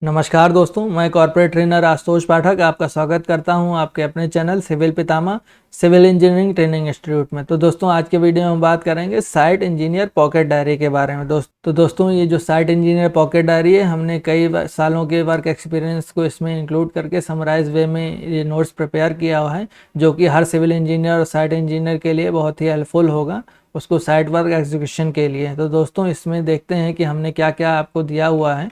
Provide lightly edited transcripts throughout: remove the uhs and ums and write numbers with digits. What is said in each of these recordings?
नमस्कार दोस्तों, मैं कॉर्पोरेट ट्रेनर आशुतोष पाठक आपका स्वागत करता हूं आपके अपने चैनल सिविल पितामह सिविल इंजीनियरिंग ट्रेनिंग इंस्टीट्यूट में। तो दोस्तों, आज के वीडियो में हम बात करेंगे साइट इंजीनियर पॉकेट डायरी के बारे में। दोस्तों ये जो साइट इंजीनियर पॉकेट डायरी है, हमने कई सालों के वर्क एक्सपीरियंस को इसमें इंक्लूड करके समराइज वे में ये नोट्स प्रिपेयर किया हुआ है, जो कि हर सिविल इंजीनियर और साइट इंजीनियर के लिए बहुत ही हेल्पफुल होगा उसको साइट वर्क एग्जीक्यूशन के लिए। तो दोस्तों, इसमें देखते हैं कि हमने क्या क्या आपको दिया हुआ है।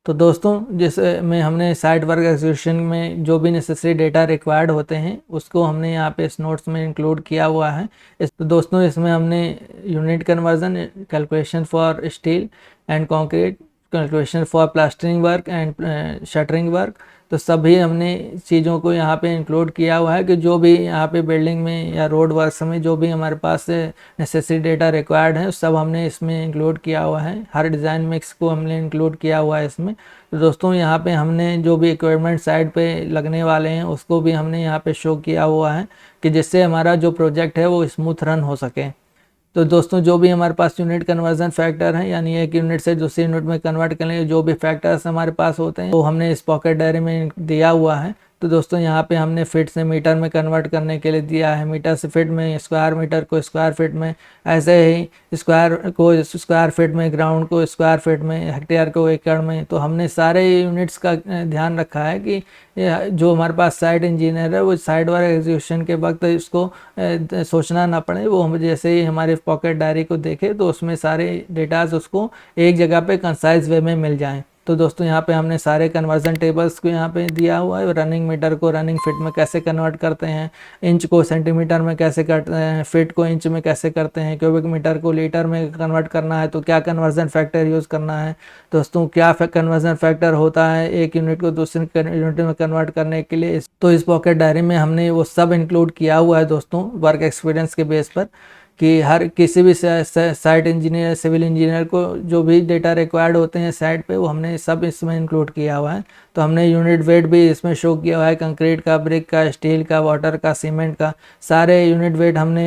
तो दोस्तों, जिसमें हमने साइट वर्क एग्जीक्यूशन में जो भी नेसेसरी डेटा रिक्वायर्ड होते हैं उसको हमने यहाँ पे इस नोट्स में इंक्लूड किया हुआ है। तो दोस्तों, इसमें हमने unit conversion, calculation for steel and concrete, calculation for plastering work and shuttering work, तो सभी हमने चीज़ों को यहाँ पे इंक्लूड किया हुआ है कि जो भी यहाँ पे बिल्डिंग में या रोड वर्क्स में जो भी हमारे पास नेसेसरी डेटा रिक्वायर्ड है सब हमने इसमें इंक्लूड किया हुआ है। हर डिज़ाइन मिक्स को हमने इंक्लूड किया हुआ है इसमें। तो दोस्तों, यहाँ पे हमने जो भी इक्विपमेंट साइड पे लगने वाले हैं उसको भी हमने यहाँ पे शो किया हुआ है कि जिससे हमारा जो प्रोजेक्ट है वो स्मूथ रन हो सके। तो दोस्तों, जो भी हमारे पास यूनिट कन्वर्जन फैक्टर है, यानी एक यूनिट से दूसरी यूनिट में कन्वर्ट करने के जो भी फैक्टर्स हमारे पास होते हैं वो हमने इस पॉकेट डायरी में दिया हुआ है। तो दोस्तों, यहाँ पे हमने फिट से मीटर में कन्वर्ट करने के लिए दिया है, मीटर से फिट में, स्क्वायर मीटर को स्क्वायर फिट में, ऐसे ही स्क्वायर को स्क्वायर फिट में, ग्राउंड को स्क्वायर फिट में, हेक्टेयर को एकड़ में। तो हमने सारे यूनिट्स का ध्यान रखा है कि जो हमारे पास साइट इंजीनियर है वो साइट वर्क एग्जीक्यूशन के वक्त इसको सोचना ना पड़े। वो हम जैसे ही हमारे पॉकेट डायरी को देखे तो उसमें सारे डेटाज उसको एक जगह पे कंसाइज वे में मिल जाएं। तो दोस्तों, यहाँ पे हमने सारे कन्वर्जन टेबल्स को यहाँ पे दिया हुआ है। रनिंग मीटर को रनिंग फिट में कैसे कन्वर्ट करते हैं, इंच को सेंटीमीटर में कैसे करते हैं, फिट को इंच में कैसे करते हैं, क्यूबिक मीटर को लीटर में कन्वर्ट करना है तो क्या कन्वर्जन फैक्टर यूज़ करना है। दोस्तों, क्या कन्वर्जन फैक्टर होता है एक यूनिट को दूसरी यूनिट में कन्वर्ट करने के लिए, तो इस पॉकेट डायरी में हमने वो सब इंक्लूड किया हुआ है दोस्तों, वर्क एक्सपीरियंस के बेस पर, कि हर किसी भी साइट इंजीनियर, सिविल इंजीनियर को जो भी डेटा रिक्वायर्ड होते हैं साइट पे वो हमने सब इसमें इंक्लूड किया हुआ है। तो हमने यूनिट वेट भी इसमें शो किया हुआ है, कंक्रीट का, ब्रिक का, स्टील का, वाटर का, सीमेंट का, सारे यूनिट वेट हमने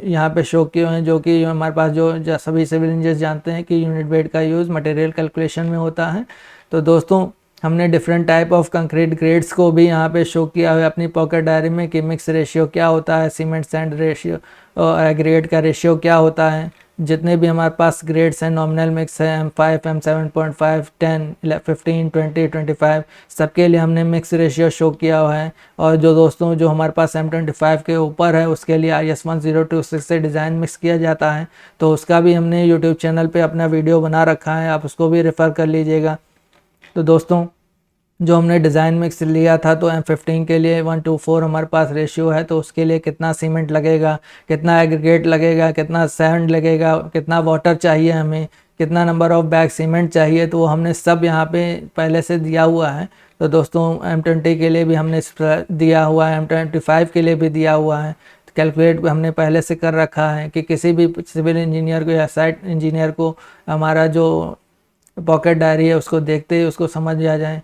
यहाँ पे शो किए हुए हैं, जो कि हमारे पास जो सभी सिविल इंजीनियर जानते हैं कि यूनिट वेट का यूज़ मटेरियल कैलकुलेशन में होता है। तो दोस्तों, हमने different type of concrete grades को भी यहाँ पे शो किया हुआ है अपनी पॉकेट डायरी में, कि मिक्स रेशियो क्या होता है, सीमेंट सैंड रेशियो और एग्रीगेट का रेशियो क्या होता है। जितने भी हमारे पास ग्रेड्स हैं, नॉमिनल मिक्स है, M5, M7.5, 10, 15, 20, 25, सबके लिए हमने मिक्स रेशियो शो किया हुआ है। और जो दोस्तों जो हमारे पास M25 के ऊपर है उसके लिए IS 1026 से डिज़ाइन मिक्स किया जाता है, तो उसका भी हमने यूट्यूब चैनल पर अपना वीडियो बना रखा है, आप उसको भी रेफ़र कर लीजिएगा। तो दोस्तों, जो हमने डिज़ाइन मिक्स लिया था तो M15 के लिए 1:4 हमारे पास रेशियो है, तो उसके लिए कितना सीमेंट लगेगा, कितना एग्रीगेट लगेगा, कितना सैंड लगेगा, कितना वाटर चाहिए हमें, कितना नंबर ऑफ बैग सीमेंट चाहिए, तो वो हमने सब यहाँ पे पहले से दिया हुआ है। तो दोस्तों, M20 के लिए भी हमने दिया हुआ है, M25 के लिए भी दिया हुआ है। कैलकुलेट हमने पहले से कर रखा है कि किसी भी सिविल इंजीनियर को या साइट इंजीनियर को हमारा जो पॉकेट डायरी है उसको देखते ही उसको समझ आ जाए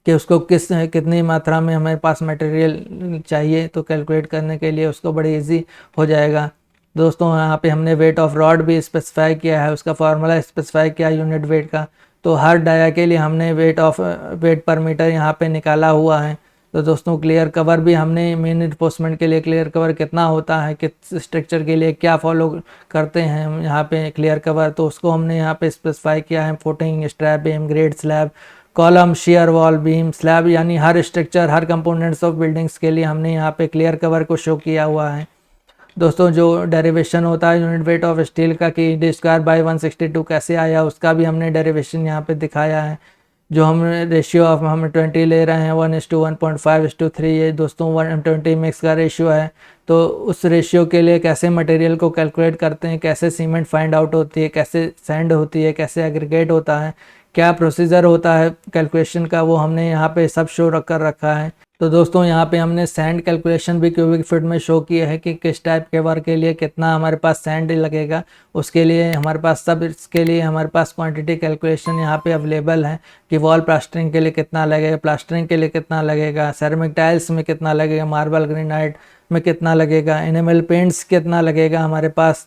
कि उसको कितनी मात्रा में हमारे पास मटेरियल चाहिए, तो कैलकुलेट करने के लिए उसको बड़ी इजी हो जाएगा। दोस्तों, यहाँ पे हमने वेट ऑफ रॉड भी स्पेसिफाई किया है, उसका फार्मूला स्पेसिफाई किया यूनिट वेट का। तो हर डाया के लिए हमने वेट पर मीटर यहाँ पे निकाला हुआ है। तो दोस्तों, क्लियर कवर भी हमने मेन रिइंफोर्समेंट के लिए क्लियर कवर कितना होता है, किस स्ट्रक्चर के लिए क्या फॉलो करते हैं हम यहाँ पे क्लियर कवर, तो उसको हमने यहाँ पे स्पेसिफाई किया है। Footing, strap beam, grade slab, column, shear wall, beam, slab, यानी हर स्ट्रक्चर, हर कंपोनेंट्स ऑफ बिल्डिंग्स के लिए हमने यहाँ पे क्लियर कवर को शो किया हुआ है। दोस्तों, जो डेरिवेशन होता है यूनिट वेट ऑफ स्टील का कि D²/162 कैसे आया, उसका भी हमने डेरिवेशन यहाँ पे दिखाया है। जो हम रेशियो ऑफ हम 20 ले रहे हैं 1:1.5:3, ये दोस्तों 1:20 मिक्स का रेशियो है। तो उस रेशियो के लिए कैसे मटेरियल को कैलकुलेट करते हैं, कैसे सीमेंट फाइंड आउट होती है, कैसे सैंड होती है, कैसे एग्रीगेट होता है, क्या प्रोसीजर होता है कैलकुलेशन का, वो हमने यहाँ पे सब शो कर रखा है। तो दोस्तों यहाँ पे हमने सैंड कैलकुलेशन भी क्यूबिक फीट में शो किया है कि किस टाइप के वर्क के लिए कितना हमारे पास सैंड लगेगा। उसके लिए हमारे पास सब इसके लिए हमारे पास क्वांटिटी कैलकुलेशन यहाँ पे अवेलेबल है कि वॉल प्लास्टरिंग के लिए कितना लगेगा, प्लास्टरिंग के लिए कितना लगेगा, सेरेमिक टाइल्स में कितना लगेगा, मार्बल ग्रेनाइट में कितना लगेगा, एनिमल पेंट्स कितना लगेगा हमारे पास।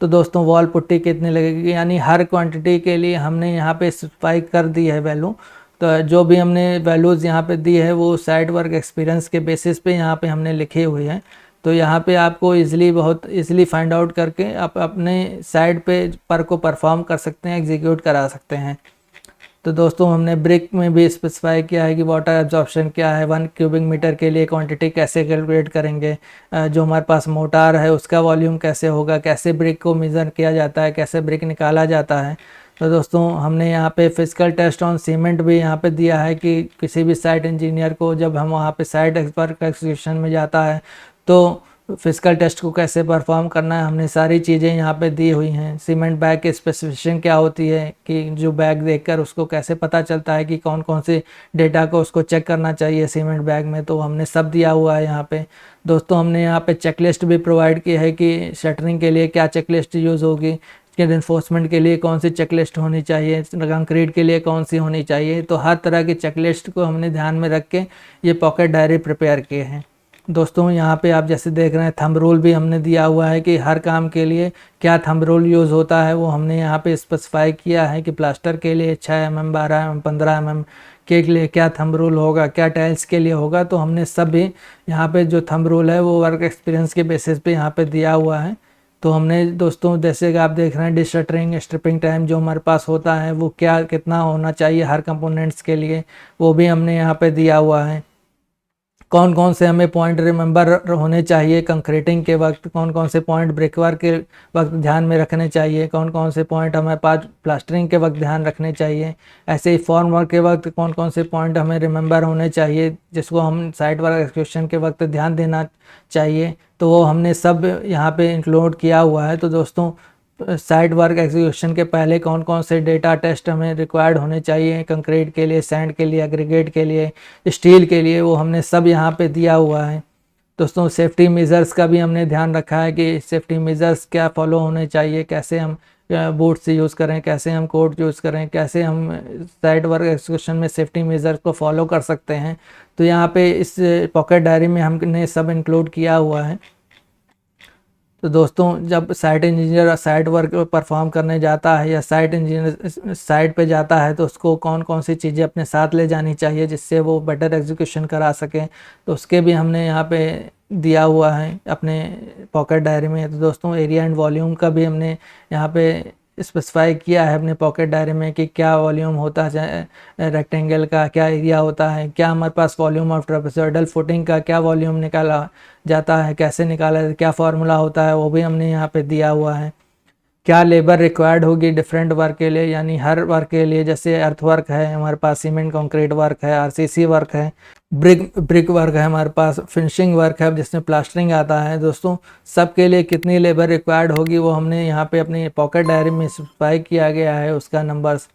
तो दोस्तों वॉल पुट्टी कितनी लगेगी, यानी हर क्वांटिटी के लिए हमने यहाँ पे स्पेसिफाई कर दी है वैल्यू। तो जो भी हमने वैल्यूज़ यहाँ पे दी है वो साइट वर्क एक्सपीरियंस के बेसिस पे यहाँ पे हमने लिखे हुए हैं। तो यहाँ पे आपको बहुत इजीली फाइंड आउट करके आप अपने साइट पर को परफॉर्म कर सकते हैं, एग्जीक्यूट करा सकते हैं। तो दोस्तों हमने ब्रिक में भी स्पेसिफाई किया है कि वाटर एब्जॉर्प्शन क्या है, 1 क्यूबिक मीटर के लिए क्वांटिटी कैसे कैलकुलेट करेंगे, जो हमारे पास मोटार है उसका वॉल्यूम कैसे होगा, कैसे ब्रिक को मेज़र किया जाता है, कैसे ब्रिक निकाला जाता है। तो दोस्तों हमने यहाँ पे फिजिकल टेस्ट ऑन सीमेंट भी यहाँ पे दिया है कि किसी भी साइट इंजीनियर को जब हम वहाँ पे साइट वर्क एक्जीक्यूशन में जाता है तो फिजिकल टेस्ट को कैसे परफॉर्म करना है, हमने सारी चीज़ें यहाँ पे दी हुई हैं। सीमेंट बैग की स्पेसिफिकेशन क्या होती है कि जो बैग देखकर उसको कैसे पता चलता है कि कौन कौन से डेटा को उसको चेक करना चाहिए सीमेंट बैग में, तो हमने सब दिया हुआ है यहाँ पे। दोस्तों हमने यहाँ पे चेकलिस्ट भी प्रोवाइड की है कि शटरिंग के लिए क्या चेकलिस्ट यूज़ होगी, एनफोर्समेंट के लिए कौन सी चेकलिस्ट होनी चाहिए, कंक्रीट के लिए कौन सी होनी चाहिए। तो हर तरह की चेकलिस्ट को हमने ध्यान में रख के ये पॉकेट डायरी प्रिपेयर किए हैं। दोस्तों यहाँ पे आप जैसे देख रहे हैं थंब रूल भी हमने दिया हुआ है कि हर काम के लिए क्या थंब रूल यूज़ होता है वो हमने यहाँ पे स्पेसिफाई किया है कि प्लास्टर के लिए 6 mm, 12 mm, 15 mm के लिए क्या थंब रूल होगा, क्या टाइल्स के लिए होगा। तो हमने सब भी यहाँ पे जो थंब रूल है वो वर्क एक्सपीरियंस के बेसिस पे यहाँ पे दिया हुआ है। तो हमने दोस्तों जैसे कि आप देख रहे हैं डिशटरिंग स्ट्रिपिंग टाइम जो हमारे पास होता है वो क्या कितना होना चाहिए हर कंपोनेंट्स के लिए, वो भी हमने यहाँ पे दिया हुआ है। कौन कौन से हमें पॉइंट रिमेंबर होने चाहिए कंक्रीटिंग के वक्त, कौन कौन से पॉइंट ब्रिकवर्क के वक्त ध्यान में रखने चाहिए, कौन कौन से पॉइंट हमें पास प्लास्टरिंग के वक्त ध्यान रखने चाहिए, ऐसे ही फॉर्म वर्क के वक्त कौन कौन से पॉइंट हमें रिमेंबर होने चाहिए जिसको हम साइट वर्क एक्सक्यूशन के वक्त ध्यान देना चाहिए। तो वो हमने सब यहाँ पे इंक्लूड किया हुआ है। तो दोस्तों साइट वर्क एग्जीक्यूशन के पहले कौन कौन से डेटा टेस्ट हमें रिक्वायर्ड होने चाहिए कंक्रीट के लिए, सैंड के लिए, एग्रीगेट के लिए, स्टील के लिए, वो हमने सब यहाँ पे दिया हुआ है। दोस्तों सेफ्टी मेजर्स का भी हमने ध्यान रखा है कि सेफ्टी मेजर्स क्या फॉलो होने चाहिए, कैसे हम बूट्स यूज़ करें, कैसे हम कोट यूज़ करें, कैसे हम साइट वर्क एग्जीक्यूशन में सेफ्टी मेजर्स को फॉलो कर सकते हैं। तो यहाँ पे इस पॉकेट डायरी में हमने सब इंक्लूड किया हुआ है। तो दोस्तों जब site engineer site work perform करने जाता है या साइट इंजीनियर साइट पे जाता है तो उसको कौन कौन सी चीज़ें अपने साथ ले जानी चाहिए जिससे वो बेटर एग्जीक्यूशन करा सके, तो उसके भी हमने यहाँ पे दिया हुआ है अपने पॉकेट डायरी में। तो दोस्तों एरिया एंड वॉल्यूम का भी हमने यहाँ पे स्पेसिफाई किया है अपने पॉकेट डायरी में कि क्या वॉल्यूम होता है रेक्टेंगल का, क्या एरिया होता है, क्या हमारे पास वॉल्यूम ऑफ ट्रेपेजॉइडल फुटिंग का क्या वॉल्यूम निकाला जाता है, कैसे निकाला, क्या फार्मूला होता है, वो भी हमने यहाँ पे दिया हुआ है। क्या लेबर रिक्वायर्ड होगी डिफरेंट वर्क के लिए, यानी हर वर्क के लिए, जैसे अर्थ वर्क है हमारे पास, सीमेंट कंक्रीट वर्क है, आरसीसी वर्क है, ब्रिक वर्क है हमारे पास, फिनिशिंग वर्क है जिसमें प्लास्टरिंग आता है। दोस्तों सबके लिए कितनी लेबर रिक्वायर्ड होगी वो हमने यहाँ पे अपनी पॉकेट डायरी में स्पेसिफाई किया गया है उसका नंबर्स।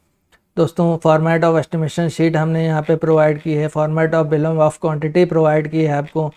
दोस्तों फॉर्मेट ऑफ एस्टिमेशन शीट हमने यहाँ पे प्रोवाइड की है, format of bill of quantity provide की है आपको।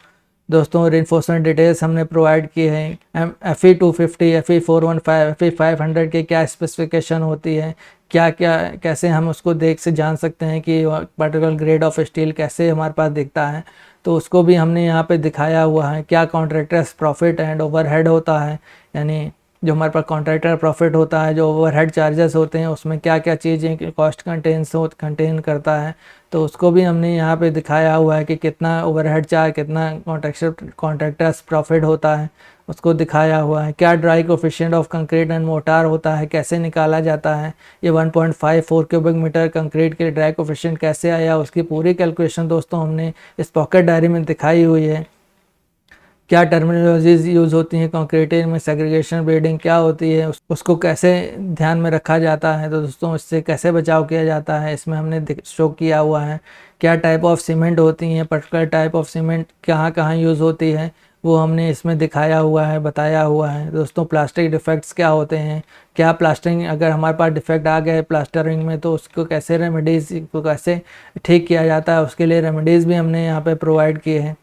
दोस्तों रेनफोर्समेंट डिटेल्स हमने प्रोवाइड किए हैं, FE 250, FE 415, FE 500 के क्या स्पेसिफिकेशन होती है, क्या क्या कैसे हम उसको देख से जान सकते हैं कि पर्टिकुलर ग्रेड ऑफ स्टील कैसे हमारे पास दिखता है, तो उसको भी हमने यहाँ पे दिखाया हुआ है। क्या कॉन्ट्रैक्टर्स प्रॉफिट एंड ओवरहेड होता है, यानी जो हमारे पास कॉन्ट्रैक्टर प्रॉफिट होता है, जो ओवरहेड चार्जेस होते हैं उसमें क्या क्या चीज़ें कॉस्ट कंटेन करता है, तो उसको भी हमने यहाँ पे दिखाया हुआ है कि कितना ओवरहेड चार्ज, कितना कॉन्ट्रैक्टर्स प्रॉफिट होता है उसको दिखाया हुआ है। क्या dry coefficient of concrete and mortar होता है, कैसे निकाला जाता है, ये 1.54 क्यूबिक मीटर कंक्रीट के ड्राई कोफिशिएंट कैसे आया, उसकी पूरी कैलकुलेशन दोस्तों हमने इस पॉकेट डायरी में दिखाई हुई है। क्या टर्मिनोलॉजीज यूज़ होती हैं कंक्रीटिंग में, सेग्रीगेशन ब्रीडिंग क्या होती है, उसको कैसे ध्यान में रखा जाता है, तो दोस्तों इससे कैसे बचाव किया जाता है इसमें हमने शो किया हुआ है। क्या टाइप ऑफ सीमेंट होती हैं, पर्टिकुलर टाइप ऑफ सीमेंट कहाँ कहाँ यूज़ होती है, वो हमने इसमें दिखाया हुआ है, बताया हुआ है। दोस्तों प्लास्टिक डिफेक्ट्स क्या होते हैं, क्या प्लास्टरिंग अगर हमारे पास डिफेक्ट आ गए प्लास्टरिंग में तो उसको कैसे रेमेडीज़ को कैसे ठीक किया जाता है, उसके लिए रेमेडीज़ भी हमने यहाँ पे प्रोवाइड किए हैं।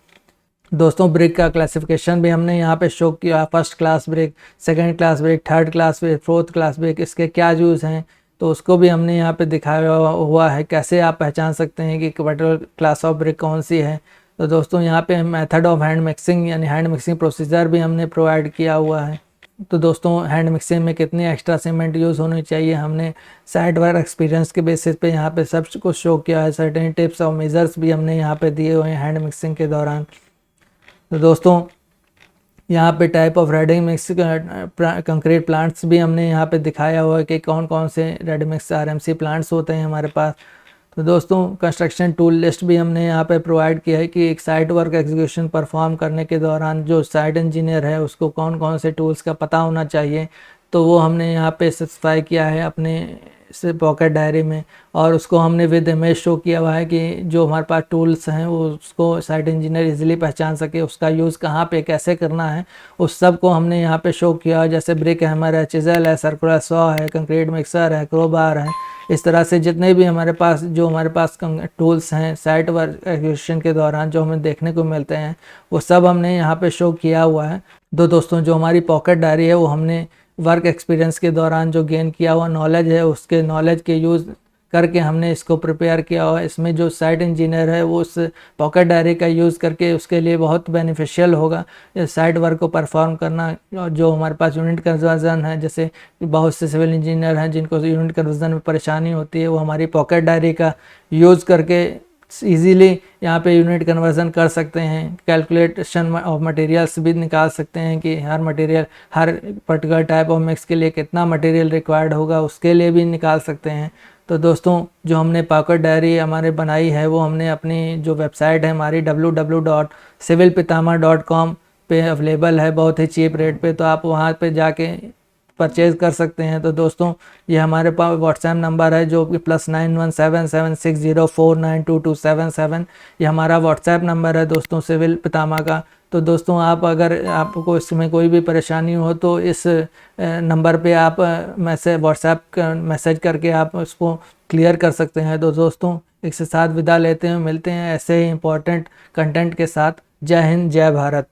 दोस्तों ब्रिक का क्लासिफिकेशन भी हमने यहाँ पे शो किया, first class brick, second class brick, third class brick, fourth class brick, इसके क्या यूज़ हैं तो उसको भी हमने यहाँ पे दिखाया हुआ है। कैसे आप पहचान सकते हैं कि पर्टिकुलर क्लास ऑफ ब्रिक कौन सी है। तो दोस्तों यहाँ पे मेथड ऑफ हैंड मिक्सिंग यानी हैंड मिक्सिंग प्रोसीजर भी हमने प्रोवाइड किया हुआ है। तो दोस्तों हैंड मिक्सिंग में कितनी एक्स्ट्रा सीमेंट यूज़ होनी चाहिए हमने साइट वर्क एक्सपीरियंस के बेसिस पे यहाँ पे सब कुछ शो किया है। सर्टेन टिप्स और मेजर्स भी हमने यहाँ पे दिए हुए हैं हैंड मिक्सिंग के दौरान। तो दोस्तों यहाँ पे type of ready mix concrete plants भी हमने यहाँ पे दिखाया हुआ है कि कौन कौन से रेडी मिक्स आरएमसी प्लांट्स होते हैं हमारे पास। तो दोस्तों कंस्ट्रक्शन टूल लिस्ट भी हमने यहाँ पे प्रोवाइड किया है कि एक साइट वर्क एग्जीक्यूशन परफॉर्म करने के दौरान जो साइट इंजीनियर है उसको कौन कौन से टूल्स का पता होना चाहिए। तो वो हमने यहाँ पे स्पेसिफाई किया है अपने से पॉकेट डायरी में, और उसको हमने विद इमेज शो किया हुआ है कि जो हमारे पास टूल्स हैं वो उसको साइट इंजीनियर इजीली पहचान सके, उसका यूज़ कहाँ पे कैसे करना है उस सब को हमने यहाँ पे शो किया है। जैसे ब्रिक हैमर है, चिज़ल है, सर्कुलर सॉ है, कंक्रीट मिक्सर है, क्रोबार है, इस तरह से जितने भी हमारे पास टूल्स हैं साइट वर्क एग्जीक्यूशन के दौरान जो हमें देखने को मिलते हैं वो सब हमने यहाँ पे शो किया हुआ है। तो दोस्तों जो हमारी पॉकेट डायरी है वो हमने वर्क एक्सपीरियंस के दौरान जो गेन किया हुआ नॉलेज है उसके नॉलेज के यूज़ करके हमने इसको प्रिपेयर किया हुआ है। इसमें जो साइट इंजीनियर है वो उस पॉकेट डायरी का यूज़ करके उसके लिए बहुत बेनिफिशियल होगा साइट वर्क को परफॉर्म करना। और जो हमारे पास यूनिट कन्वर्जन है, जैसे बहुत से सिविल इंजीनियर हैं जिनको यूनिट कन्वर्जन में परेशानी होती है, वो हमारी पॉकेट डायरी का यूज़ करके इजीली यहाँ पे यूनिट कन्वर्जन कर सकते हैं। कैलकुलेशन ऑफ मटेरियल्स भी निकाल सकते हैं कि हर मटेरियल हर पर्टिकुलर टाइप ऑफ मिक्स के लिए कितना मटेरियल रिक्वायर्ड होगा उसके लिए भी निकाल सकते हैं। तो दोस्तों जो हमने पॉकेट डायरी हमारे बनाई है वो हमने अपनी जो वेबसाइट है हमारी www.civilpitama.com पे अवेलेबल है बहुत ही चीप रेट पे, तो आप वहाँ पे जाके परचेज़ कर सकते हैं। तो दोस्तों ये हमारे पास व्हाट्सएप नंबर है जो कि +917760492277, ये हमारा व्हाट्सएप नंबर है दोस्तों सिविल पितामा का। तो दोस्तों आप अगर आपको इसमें कोई भी परेशानी हो तो इस नंबर पे आप व्हाट्सएप मैसेज करके आप उसको क्लियर कर सकते हैं। तो दोस्तों इसके साथ विदा लेते हैं, मिलते हैं ऐसे ही इम्पोर्टेंट कंटेंट के साथ। जय हिंद, जय भारत।